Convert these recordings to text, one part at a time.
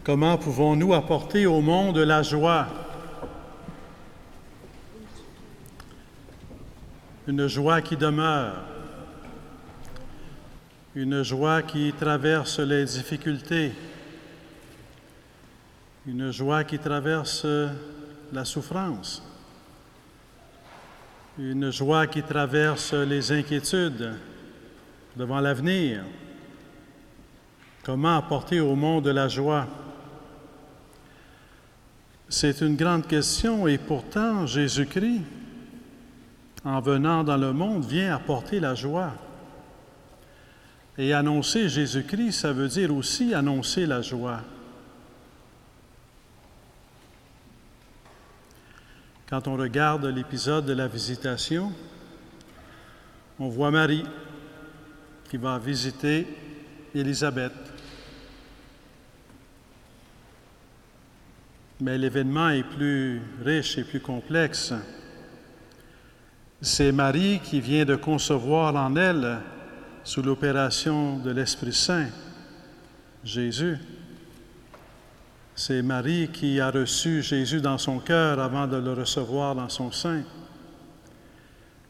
Comment pouvons-nous apporter au monde la joie? Une joie qui demeure, une joie qui traverse les difficultés, une joie qui traverse la souffrance, une joie qui traverse les inquiétudes devant l'avenir. Comment apporter au monde la joie? C'est une grande question et pourtant Jésus-Christ, en venant dans le monde, vient apporter la joie. Et annoncer Jésus-Christ, ça veut dire aussi annoncer la joie. Quand on regarde l'épisode de la visitation, on voit Marie qui va visiter Élisabeth. Mais l'événement est plus riche et plus complexe. C'est Marie qui vient de concevoir en elle, sous l'opération de l'Esprit Saint, Jésus. C'est Marie qui a reçu Jésus dans son cœur avant de le recevoir dans son sein.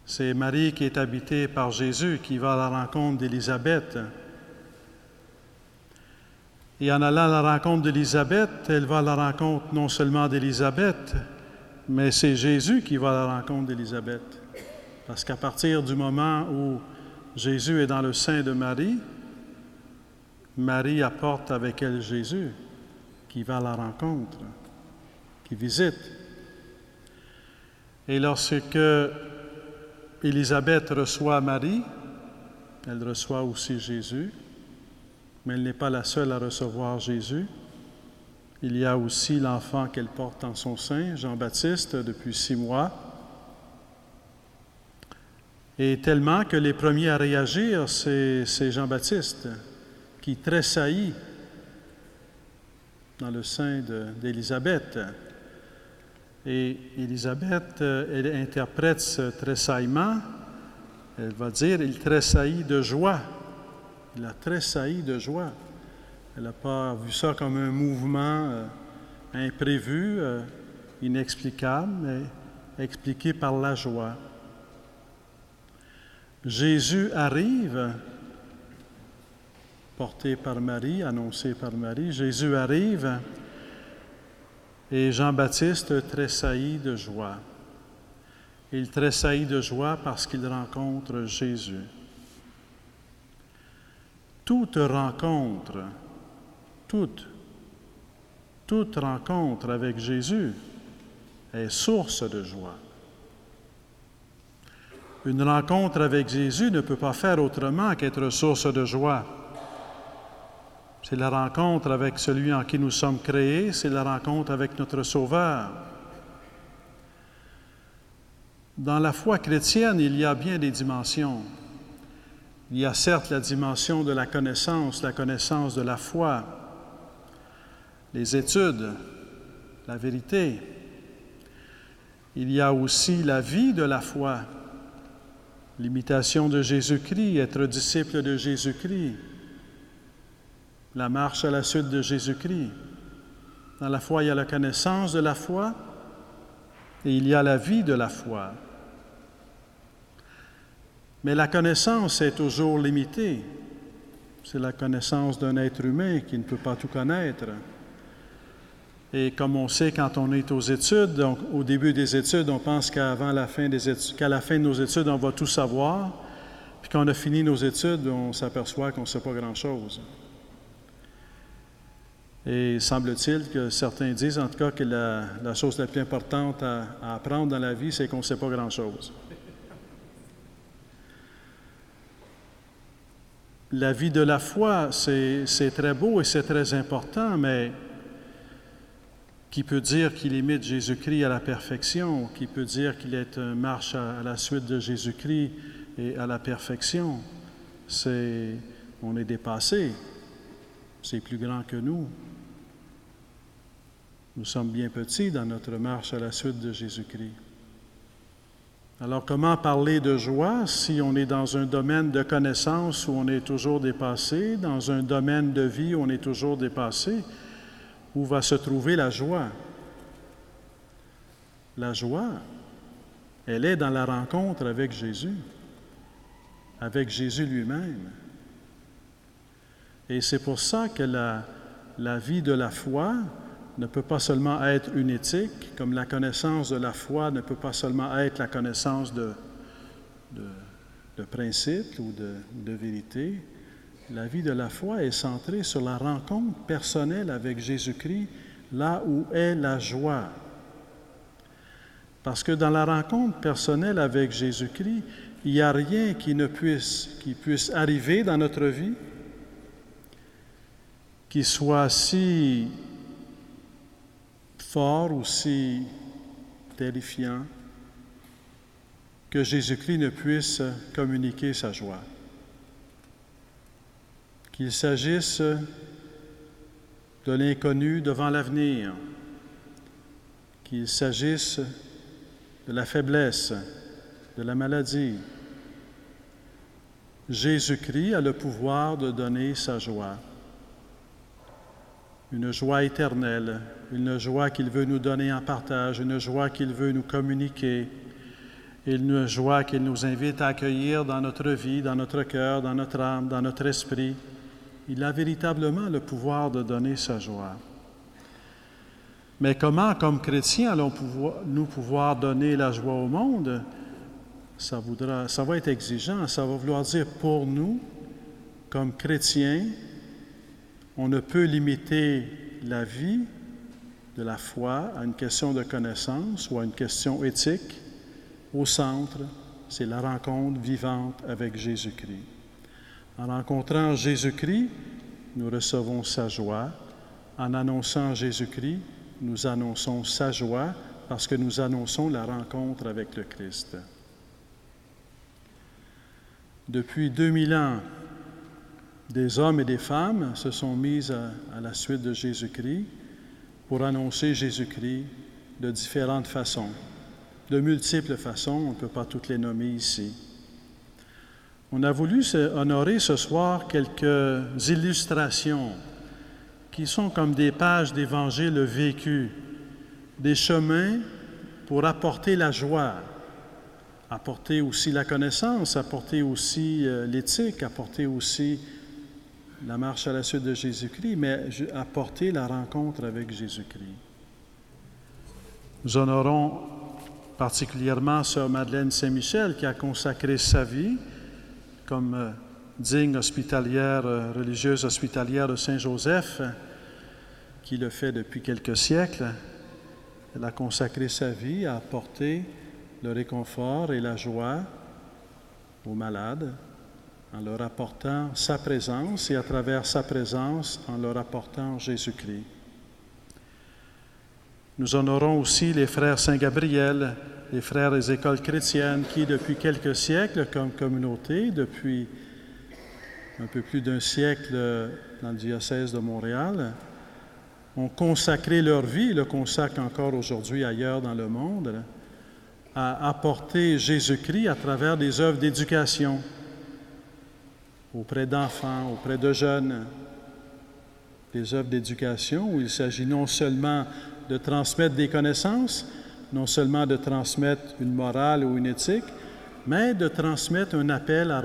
C'est Marie qui est habitée par Jésus, qui va à la rencontre d'Élisabeth. Et en allant à la rencontre d'Élisabeth, elle va à la rencontre non seulement d'Élisabeth, mais c'est Jésus qui va à la rencontre d'Élisabeth. Parce qu'à partir du moment où Jésus est dans le sein de Marie, Marie apporte avec elle Jésus, qui va à la rencontre, qui visite. Et lorsque Élisabeth reçoit Marie, elle reçoit aussi Jésus, mais elle n'est pas la seule à recevoir Jésus. Il y a aussi l'enfant qu'elle porte en son sein, Jean-Baptiste, depuis 6 mois. Et tellement que les premiers à réagir, c'est Jean-Baptiste, qui tressaillit dans le sein d'Élisabeth. Et Élisabeth, elle interprète ce tressaillement, elle va dire, il tressaillit de joie. Il a tressailli de joie. Elle n'a pas vu ça comme un mouvement imprévu, inexplicable, mais expliqué par la joie. Jésus arrive, porté par Marie, annoncé par Marie. Jésus arrive et Jean-Baptiste tressaillit de joie. Il tressaillit de joie parce qu'il rencontre Jésus. Toute rencontre avec Jésus est source de joie. Une rencontre avec Jésus ne peut pas faire autrement qu'être source de joie. C'est la rencontre avec celui en qui nous sommes créés, c'est la rencontre avec notre Sauveur. Dans la foi chrétienne, il y a bien des dimensions. Il y a certes la dimension de la connaissance de la foi, les études, la vérité. Il y a aussi la vie de la foi, l'imitation de Jésus-Christ, être disciple de Jésus-Christ, la marche à la suite de Jésus-Christ. Dans la foi, il y a la connaissance de la foi et il y a la vie de la foi. Mais la connaissance est toujours limitée. C'est la connaissance d'un être humain qui ne peut pas tout connaître. Et comme on sait, quand on est aux études, donc au début des études, on pense qu'à la fin de nos études, on va tout savoir. Puis quand on a fini nos études, on s'aperçoit qu'on ne sait pas grand-chose. Et semble-t-il que certains disent, en tout cas, que la chose la plus importante à apprendre dans la vie, c'est qu'on ne sait pas grand-chose. La vie de la foi, c'est très beau et c'est très important, mais qui peut dire qu'il imite Jésus-Christ à la perfection? Qui peut dire qu'il est une marche à la suite de Jésus-Christ et à la perfection? On est dépassé. C'est plus grand que nous. Nous sommes bien petits dans notre marche à la suite de Jésus-Christ. Alors, comment parler de joie si on est dans un domaine de connaissance où on est toujours dépassé, dans un domaine de vie où on est toujours dépassé? où va se trouver la joie? La joie, elle est dans la rencontre avec Jésus lui-même. Et c'est pour ça que la vie de la foi ne peut pas seulement être une éthique, comme la connaissance de la foi ne peut pas seulement être la connaissance de principes ou de vérités. La vie de la foi est centrée sur la rencontre personnelle avec Jésus-Christ, là où est la joie. Parce que dans la rencontre personnelle avec Jésus-Christ, il n'y a rien qui puisse arriver dans notre vie qui soit si fort ou si terrifiant que Jésus-Christ ne puisse communiquer sa joie. Qu'il s'agisse de l'inconnu devant l'avenir, qu'il s'agisse de la faiblesse, de la maladie. Jésus-Christ a le pouvoir de donner sa joie. Une joie éternelle, une joie qu'il veut nous donner en partage, une joie qu'il veut nous communiquer, une joie qu'il nous invite à accueillir dans notre vie, dans notre cœur, dans notre âme, dans notre esprit. Il a véritablement le pouvoir de donner sa joie. Mais comment, comme chrétiens, allons-nous pouvoir donner la joie au monde? Ça va être exigeant. Ça va vouloir dire pour nous, comme chrétiens, on ne peut limiter la vie de la foi à une question de connaissance ou à une question éthique. Au centre, c'est la rencontre vivante avec Jésus-Christ. En rencontrant Jésus-Christ, nous recevons sa joie. En annonçant Jésus-Christ, nous annonçons sa joie parce que nous annonçons la rencontre avec le Christ. Depuis 2000 ans, des hommes et des femmes se sont mis à la suite de Jésus-Christ pour annoncer Jésus-Christ de différentes façons, de multiples façons, on ne peut pas toutes les nommer ici. On a voulu honorer ce soir quelques illustrations qui sont comme des pages d'Évangile vécu, des chemins pour apporter la joie, apporter aussi la connaissance, apporter aussi l'éthique, apporter aussi la marche à la suite de Jésus-Christ, mais apporter la rencontre avec Jésus-Christ. Nous honorons particulièrement Sœur Madeleine Saint-Michel qui a consacré sa vie comme digne hospitalière, religieuse hospitalière de Saint-Joseph, qui le fait depuis quelques siècles. Elle a consacré sa vie à apporter le réconfort et la joie aux malades, en leur apportant sa présence et à travers sa présence, en leur apportant Jésus-Christ. Nous honorons aussi les frères Saint-Gabriel, les frères des écoles chrétiennes qui, depuis quelques siècles, comme communauté, depuis un peu plus d'un siècle dans le diocèse de Montréal, ont consacré leur vie, le consacrent encore aujourd'hui ailleurs dans le monde, à apporter Jésus-Christ à travers des œuvres d'éducation auprès d'enfants, auprès de jeunes, des œuvres d'éducation où il s'agit non seulement de transmettre des connaissances, non seulement de transmettre une morale ou une éthique, mais de transmettre un appel à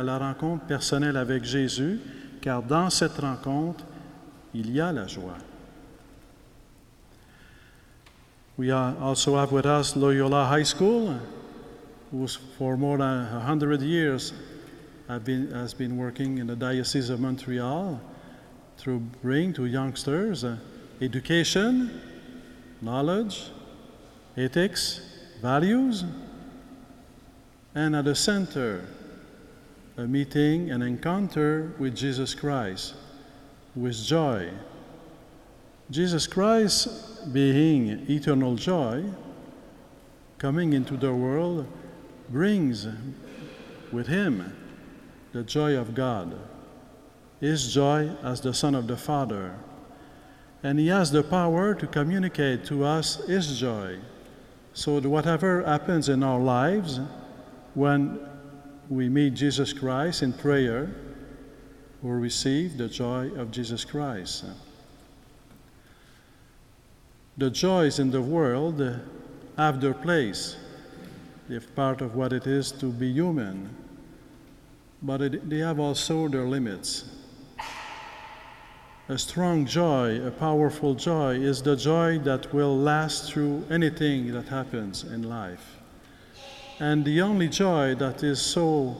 la rencontre personnelle avec Jésus, car dans cette rencontre, il y a la joie. We also have with us Loyola High School, who for more than 100 years has been working in the Diocese of Montreal to bring to youngsters education, knowledge, ethics, values, and at the center, a meeting, an encounter with Jesus Christ, who is joy. Jesus Christ, being eternal joy, coming into the world, brings with him the joy of God, his joy as the Son of the Father. And he has the power to communicate to us his joy. So that whatever happens in our lives, when we meet Jesus Christ in prayer, we'll receive the joy of Jesus Christ. The joys in the world have their place. They're part of what it is to be human. But they have also their limits. A strong joy, a powerful joy, is the joy that will last through anything that happens in life. And the only joy that is so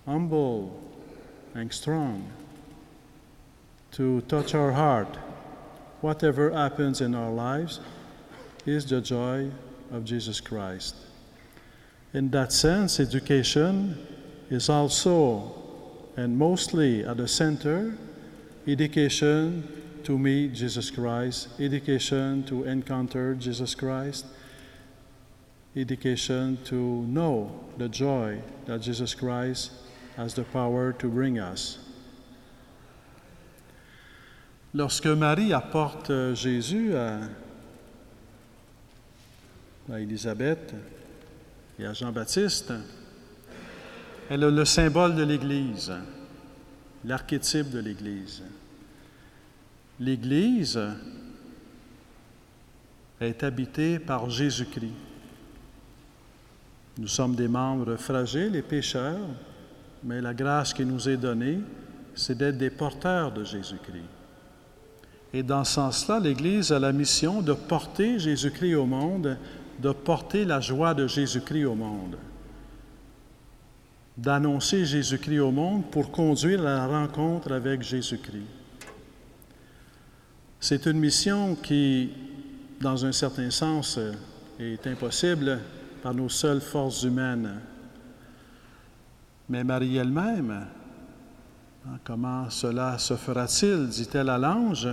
humble and strong to touch our heart, whatever happens in our lives, is the joy of Jesus Christ. In that sense, education is also and mostly at the center. Education to meet Jesus Christ, education to encounter Jesus Christ, education to know the joy that Jesus Christ has the power to bring us. Lorsque Marie apporte Jésus à Élisabeth et à Jean-Baptiste, elle a le symbole de l'Église, l'archétype de l'Église. L'Église est habitée par Jésus-Christ. Nous sommes des membres fragiles et pécheurs, mais la grâce qui nous est donnée, c'est d'être des porteurs de Jésus-Christ. Et dans ce sens-là, l'Église a la mission de porter Jésus-Christ au monde, de porter la joie de Jésus-Christ au monde, d'annoncer Jésus-Christ au monde pour conduire à la rencontre avec Jésus-Christ. C'est une mission qui, dans un certain sens, est impossible par nos seules forces humaines. Mais Marie elle-même, comment cela se fera-t-il, dit-elle à l'ange?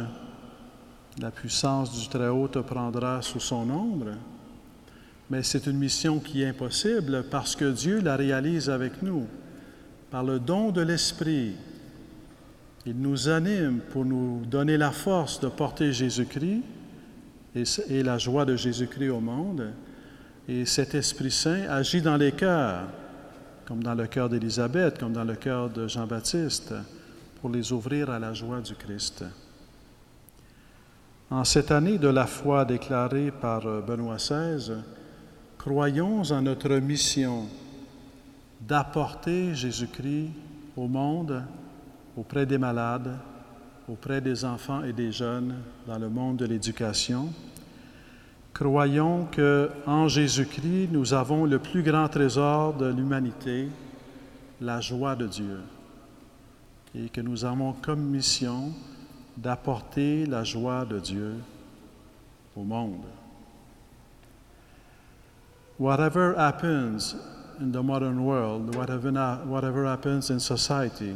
La puissance du Très-Haut te prendra sous son ombre. Mais c'est une mission qui est impossible parce que Dieu la réalise avec nous. Par le don de l'Esprit, il nous anime pour nous donner la force de porter Jésus-Christ et la joie de Jésus-Christ au monde. Et cet Esprit Saint agit dans les cœurs, comme dans le cœur d'Élisabeth, comme dans le cœur de Jean-Baptiste, pour les ouvrir à la joie du Christ. En cette année de la foi déclarée par Benoît XVI, croyons en notre mission d'apporter Jésus-Christ au monde, auprès des malades, auprès des enfants et des jeunes, dans le monde de l'éducation. Croyons qu'en Jésus-Christ, nous avons le plus grand trésor de l'humanité, la joie de Dieu, et que nous avons comme mission d'apporter la joie de Dieu au monde. Whatever happens in the modern world, whatever happens in society,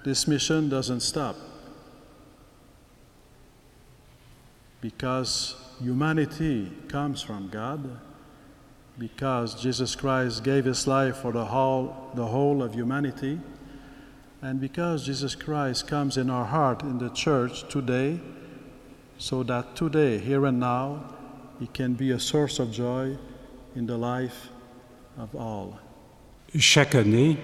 this mission doesn't stop. Because humanity comes from God, because Jesus Christ gave his life for the whole of humanity, and because Jesus Christ comes in our heart in the church today, so that today, here and now, he can be a source of joy in the life of all. Chaque année,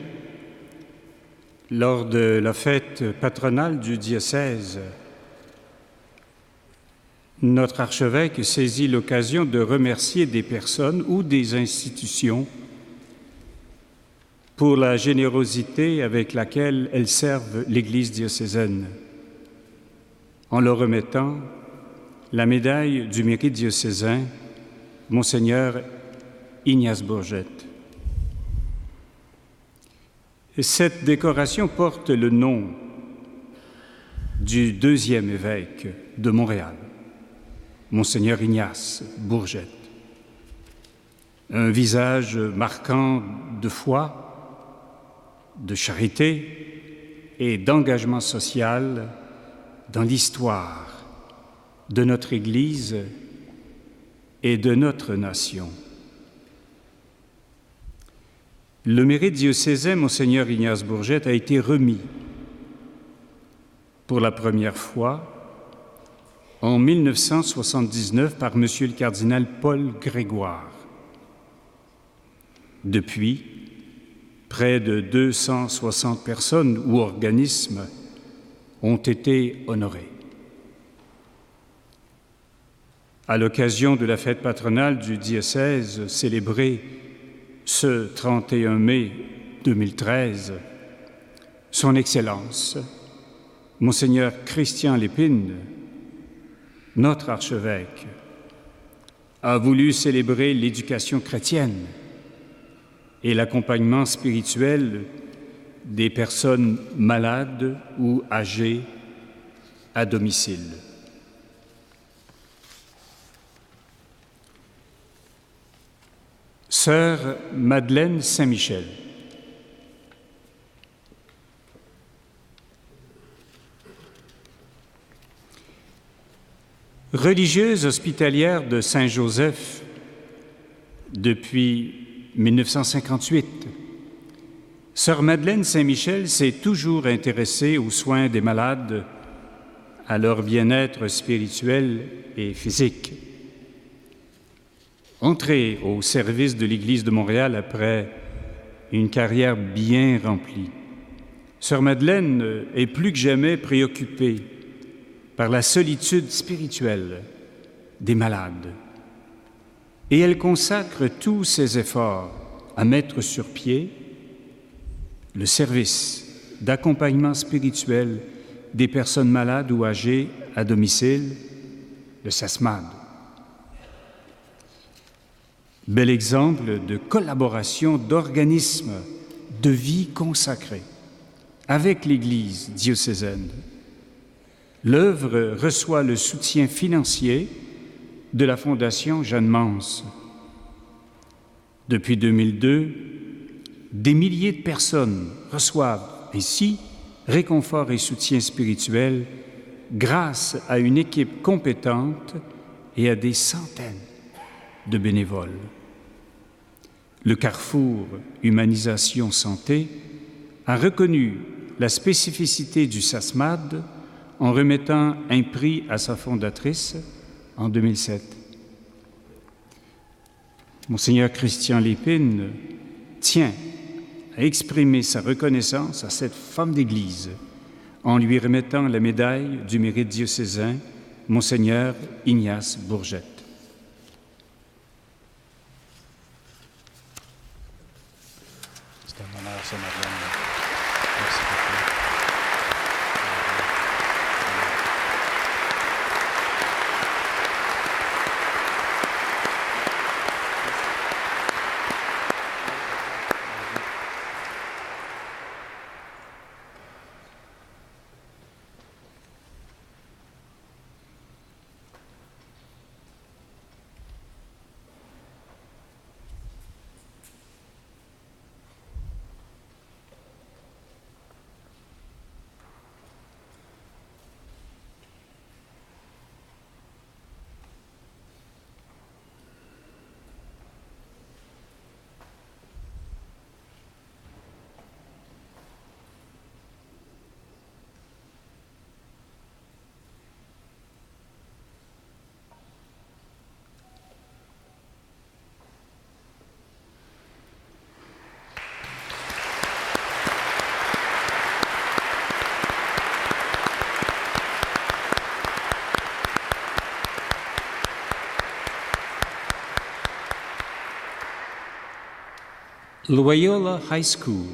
lors de la fête patronale du diocèse, notre archevêque saisit l'occasion de remercier des personnes ou des institutions pour la générosité avec laquelle elles servent l'Église diocésaine, en leur remettant la médaille du mérite diocésain, Monseigneur Ignace Bourgette. Cette décoration porte le nom du deuxième évêque de Montréal, Monseigneur Ignace Bourgette. Un visage marquant de foi, de charité et d'engagement social dans l'histoire de notre Église et de notre nation. Le mérite diocésain Monseigneur Ignace Bourgette a été remis pour la première fois en 1979 par M. le cardinal Paul Grégoire. Depuis, près de 260 personnes ou organismes ont été honorés. à l'occasion de la fête patronale du diocèse célébrée ce 31 mai 2013, Son Excellence, Monseigneur Christian Lépine, notre archevêque, a voulu célébrer l'éducation chrétienne et l'accompagnement spirituel des personnes malades ou âgées à domicile. Sœur Madeleine Saint-Michel. Religieuse hospitalière de Saint-Joseph depuis 1958, Sœur Madeleine Saint-Michel s'est toujours intéressée aux soins des malades, à leur bien-être spirituel et physique. Entrée au service de l'Église de Montréal après une carrière bien remplie, Sœur Madeleine est plus que jamais préoccupée par la solitude spirituelle des malades. Et elle consacre tous ses efforts à mettre sur pied le service d'accompagnement spirituel des personnes malades ou âgées à domicile, le SASMAD. Bel exemple de collaboration d'organismes de vie consacrés avec l'Église diocésaine. L'œuvre reçoit le soutien financier de la Fondation Jeanne Mance. Depuis 2002, des milliers de personnes reçoivent ainsi réconfort et soutien spirituel grâce à une équipe compétente et à des centaines de bénévoles. Le Carrefour Humanisation Santé a reconnu la spécificité du SASMAD en remettant un prix à sa fondatrice en 2007. Monseigneur Christian Lépine tient à exprimer sa reconnaissance à cette femme d'Église en lui remettant la médaille du mérite diocésain, Monseigneur Ignace Bourgette. C'est un honneur, Sœur Madeleine. Merci beaucoup. Loyola High School.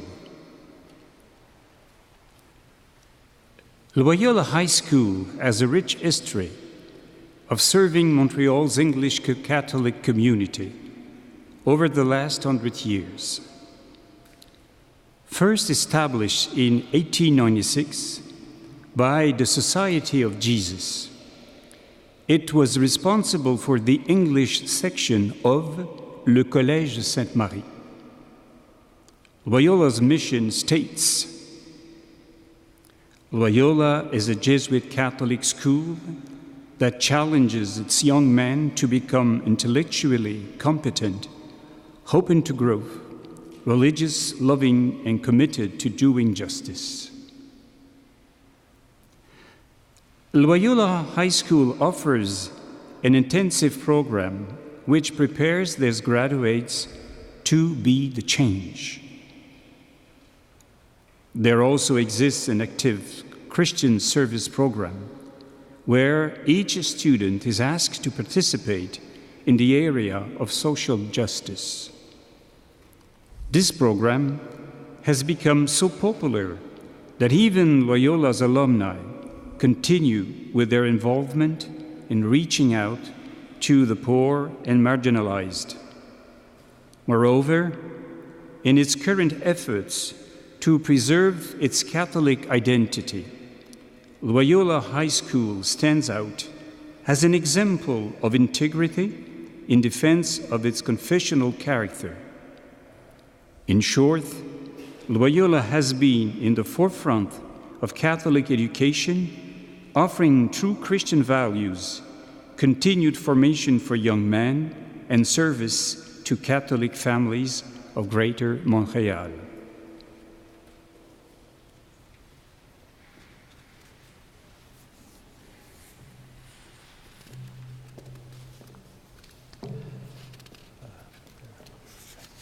Loyola High School has a rich history of serving Montreal's English Catholic community over the last 100 years. First established in 1896 by the Society of Jesus, it was responsible for the English section of Le Collège Sainte-Marie. Loyola's mission states, Loyola is a Jesuit Catholic school that challenges its young men to become intellectually competent, open to growth, religious, loving, and committed to doing justice. Loyola High School offers an intensive program which prepares these graduates to be the change. There also exists an active Christian service program where each student is asked to participate in the area of social justice. This program has become so popular that even Loyola's alumni continue with their involvement in reaching out to the poor and marginalized. Moreover, in its current efforts to preserve its Catholic identity, Loyola High School stands out as an example of integrity in defense of its confessional character. In short, Loyola has been in the forefront of Catholic education, offering true Christian values, continued formation for young men, and service to Catholic families of Greater Montreal.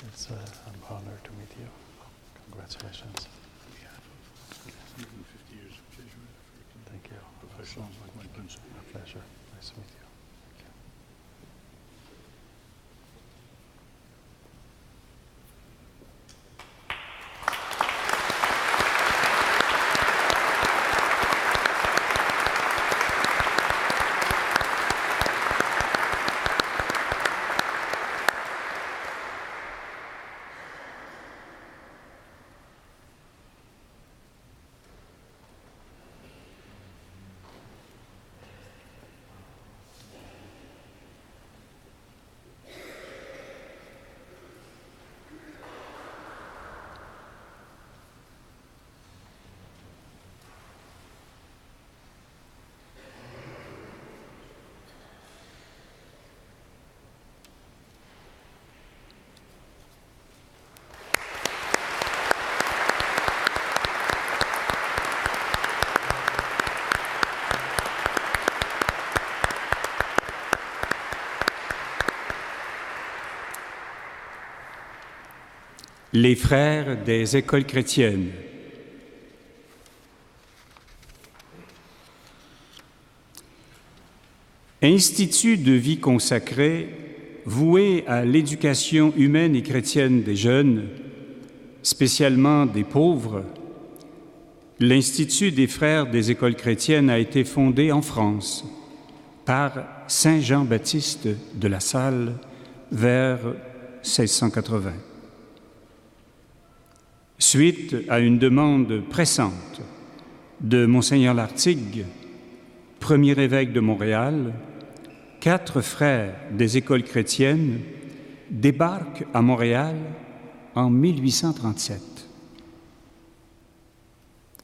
It's an honor to meet you. Congratulations. Thank you. A pleasure. Nice to meet you. Thank you. Les frères des écoles chrétiennes. Institut de vie consacré, voué à l'éducation humaine et chrétienne des jeunes, spécialement des pauvres, l'Institut des frères des écoles chrétiennes a été fondé en France par Saint Jean-Baptiste de La Salle vers 1680. Suite à une demande pressante de Monseigneur Lartigue, premier évêque de Montréal, 4 frères des écoles chrétiennes débarquent à Montréal en 1837.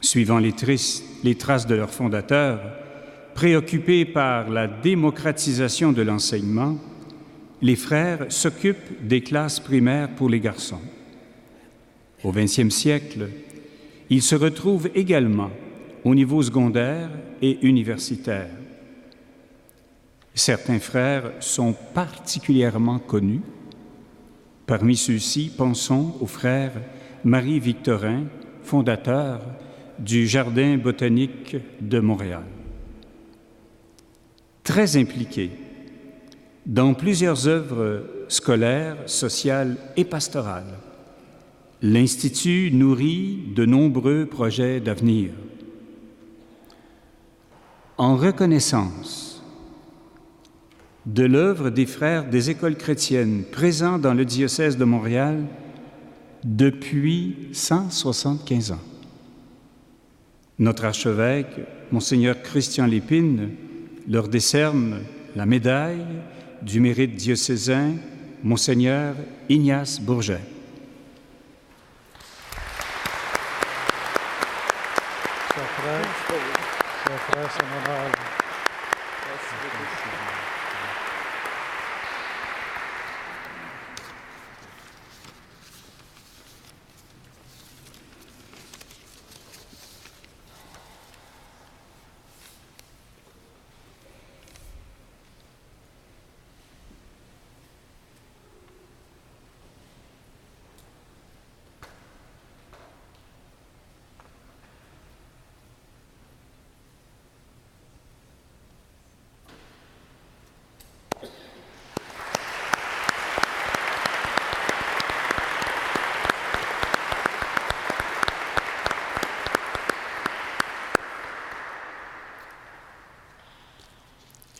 Suivant les traces de leurs fondateurs, préoccupés par la démocratisation de l'enseignement, les frères s'occupent des classes primaires pour les garçons. Au XXe siècle, ils se retrouvent également au niveau secondaire et universitaire. Certains frères sont particulièrement connus. Parmi ceux-ci, pensons au frère Marie-Victorin, fondateur du Jardin botanique de Montréal. Très impliqué dans plusieurs œuvres scolaires, sociales et pastorales, l'Institut nourrit de nombreux projets d'avenir. En reconnaissance de l'œuvre des frères des écoles chrétiennes présents dans le diocèse de Montréal depuis 175 ans, notre archevêque, Monseigneur Christian Lépine, leur décerne la médaille du mérite diocésain, Monseigneur Ignace Bourget.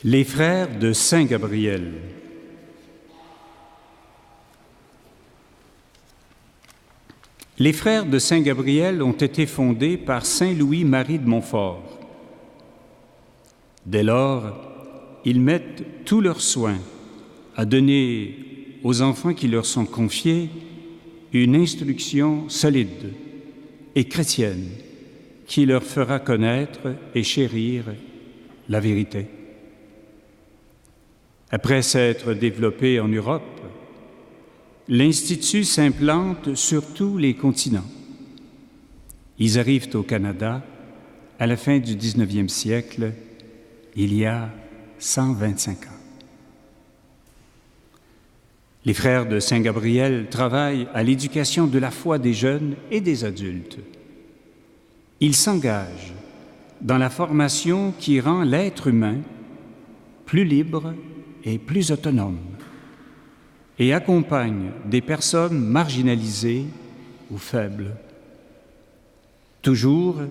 Les frères de Saint Gabriel. Les frères de Saint Gabriel ont été fondés par Saint Louis-Marie de Montfort. Dès lors, ils mettent tous leurs soins à donner aux enfants qui leur sont confiés une instruction solide et chrétienne qui leur fera connaître et chérir la vérité. Après s'être développé en Europe, l'Institut s'implante sur tous les continents. Ils arrivent au Canada à la fin du 19e siècle, il y a 125 ans. Les frères de Saint Gabriel travaillent à l'éducation de la foi des jeunes et des adultes. Ils s'engagent dans la formation qui rend l'être humain plus libre et plus autonome et accompagnent des personnes marginalisées ou faibles. Toujours,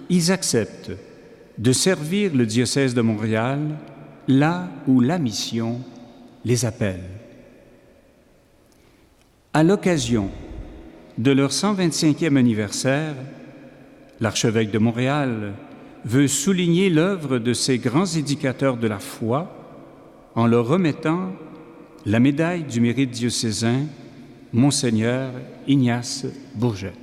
ils acceptent de servir le diocèse de Montréal là où la mission les appelle. À l'occasion de leur 125e anniversaire, l'archevêque de Montréal veut souligner l'œuvre de ces grands éducateurs de la foi en leur remettant la médaille du mérite diocésain, Monseigneur Ignace Bourgette.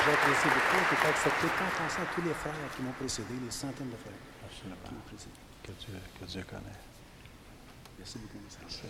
J'apprécie beaucoup que tu as accepté tant pensant à tous les frères qui m'ont précédé, les centaines de frères Absolument. qui m'ont précédé. Que Dieu connaît. Merci beaucoup, monsieur.